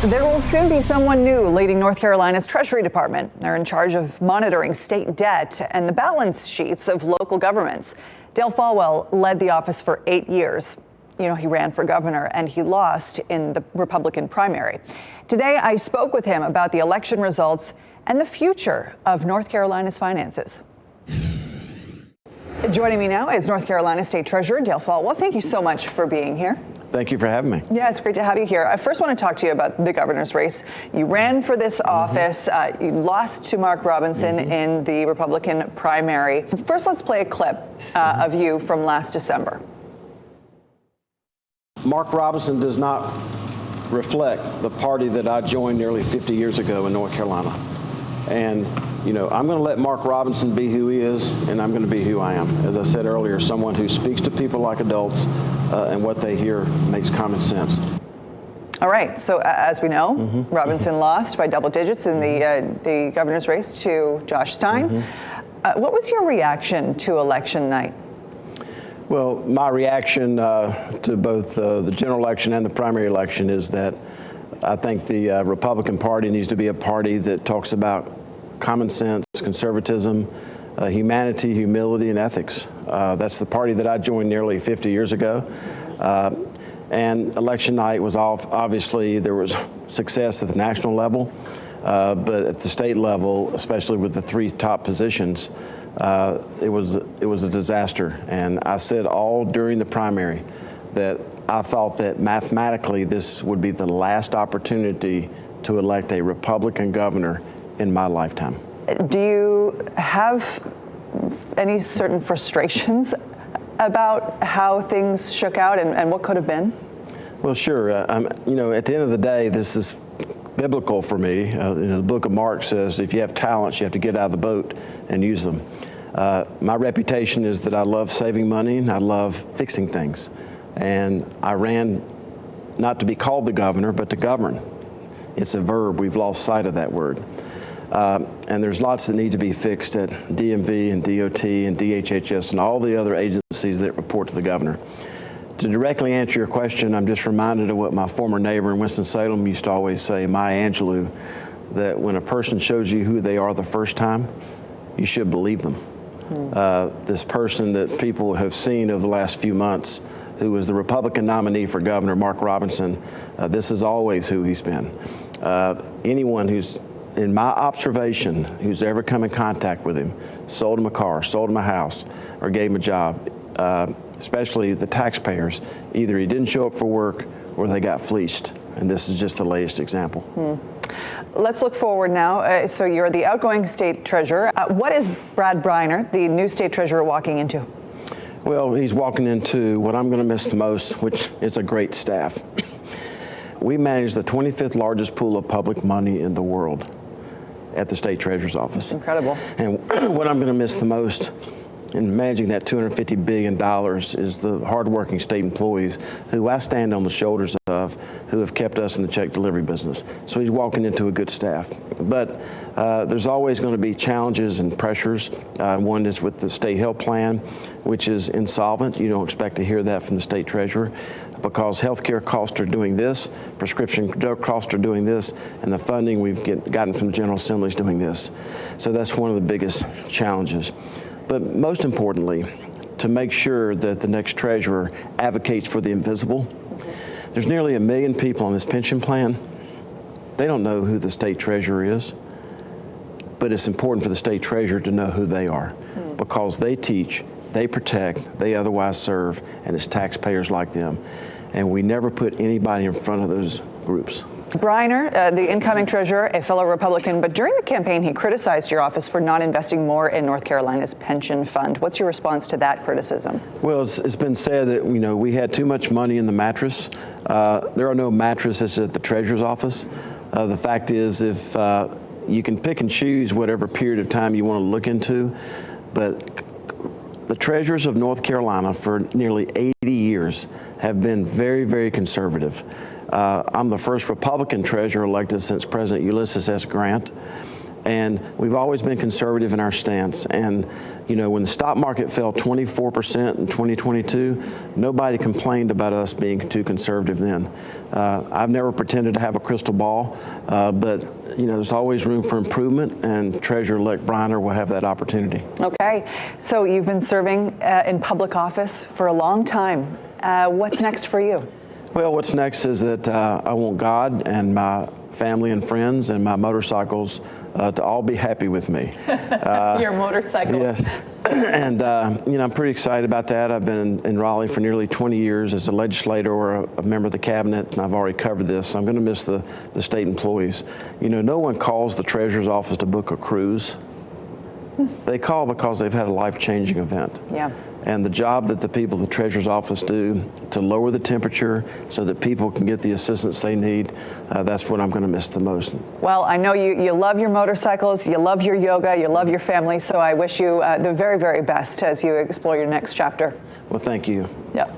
There will soon be someone new leading North Carolina's Treasury Department. They're in charge of monitoring state debt and the balance sheets of local governments. Dale Folwell led the office for 8 years. You know, he ran for governor and he lost in the Republican primary. Today, I spoke with him about the election results and the future of North Carolina's finances. Joining me now is North Carolina State Treasurer Dale Folwell. Thank you so much for being here. Thank you for having me. Yeah, it's great to have you here. I first want to talk to you about the governor's race. You ran for this office. You lost to Mark Robinson in the Republican primary. First, let's play a clip of you from last December. Mark Robinson does not reflect the party that I joined nearly 50 years ago in North Carolina. And, you know, I'm going to let Mark Robinson be who he is, and I'm going to be who I am. As I said earlier, someone who speaks to people like adults, and what they hear makes common sense. All right. So as we know, Robinson lost by double digits in the governor's race to Josh Stein. What was your reaction to election night? Well, my reaction to both the general election and the primary election is that I think the Republican Party needs to be a party that talks about common sense, conservatism, humanity, humility, and ethics. That's the party that I joined nearly 50 years ago. And election night was obviously there was success at the national level, but at the state level, especially with the three top positions, it was a disaster. And I said all during the primary that I thought that mathematically this would be the last opportunity to elect a Republican governor in my lifetime. Do you have any certain frustrations about how things shook out and what could have been? Well, sure. You know, at the end of the day, this is biblical for me. The book of Mark says if you have talents, you have to get out of the boat and use them. My reputation is that I love saving money and I love fixing things. And I ran not to be called the governor, but to govern. It's a verb. We've lost sight of that word. And there's lots that need to be fixed at DMV and DOT and DHHS and all the other agencies that report to the governor. To directly answer your question, I'm just reminded of what my former neighbor in Winston-Salem used to always say, Maya Angelou, that when a person shows you who they are the first time, you should believe them. This person that people have seen over the last few months, who was the Republican nominee for governor, Mark Robinson, this is always who he's been. Anyone who's, in my observation, who's ever come in contact with him, sold him a car, sold him a house, or gave him a job, especially the taxpayers, either he didn't show up for work or they got fleeced. And this is just the latest example. Let's look forward now. So you're the outgoing state treasurer. What is Brad Briner, the new state treasurer, walking into? Well, he's walking into what I'm going to miss the most, which is a great staff. We manage the 25th largest pool of public money in the world at the state treasurer's office. That's incredible. And what I'm going to miss the most in managing that $250 billion is the hardworking state employees who I stand on the shoulders of, who have kept us in the check delivery business. So he's walking into a good staff. But there's always going to be challenges and pressures. One is with the state health plan, which is insolvent. You don't expect to hear that from the state treasurer, because healthcare costs are doing this, prescription drug costs are doing this, and the funding we've gotten from the General Assembly is doing this. So that's one of the biggest challenges. But most importantly, to make sure that the next treasurer advocates for the invisible. There's nearly 1 million people on this pension plan. They don't know who the state treasurer is, but it's important for the state treasurer to know who they are, because they teach, they protect, they otherwise serve, and it's taxpayers like them. And we never put anybody in front of those groups. Briner, the incoming treasurer, a fellow Republican, but during the campaign he criticized your office for not investing more in North Carolina's pension fund. What's your response to that criticism? Well, it's been said that, you know, we had too much money in the mattress. There are no mattresses at the treasurer's office. The fact is, if you can pick and choose whatever period of time you want to look into, but the treasurers of North Carolina for nearly 80 years have been very, very conservative. I'm the first Republican treasurer elected since President Ulysses S. Grant. And we've always been conservative in our stance. And, you know, when the stock market fell 24% in 2022, nobody complained about us being too conservative then. I've never pretended to have a crystal ball, but, you know, there's always room for improvement, and Treasurer-elect Briner will have that opportunity. Okay. So you've been serving in public office for a long time. What's next for you? Well, what's next is that I want God and my family and friends and my motorcycles to all be happy with me. Your motorcycles. Yes. And, you know, I'm pretty excited about that. I've been in Raleigh for nearly 20 years as a legislator or a member of the cabinet, and I've already covered this. So I'm going to miss the state employees. You know, no one calls the treasurer's office to book a cruise. They call because they've had a life-changing event. Yeah. And the job that the people at the Treasurer's office do to lower the temperature so that people can get the assistance they need, that's what I'm going to miss the most. Well, I know you love your motorcycles, you love your yoga, you love your family, so I wish you the very, very best as you explore your next chapter. Well, thank you. Yep.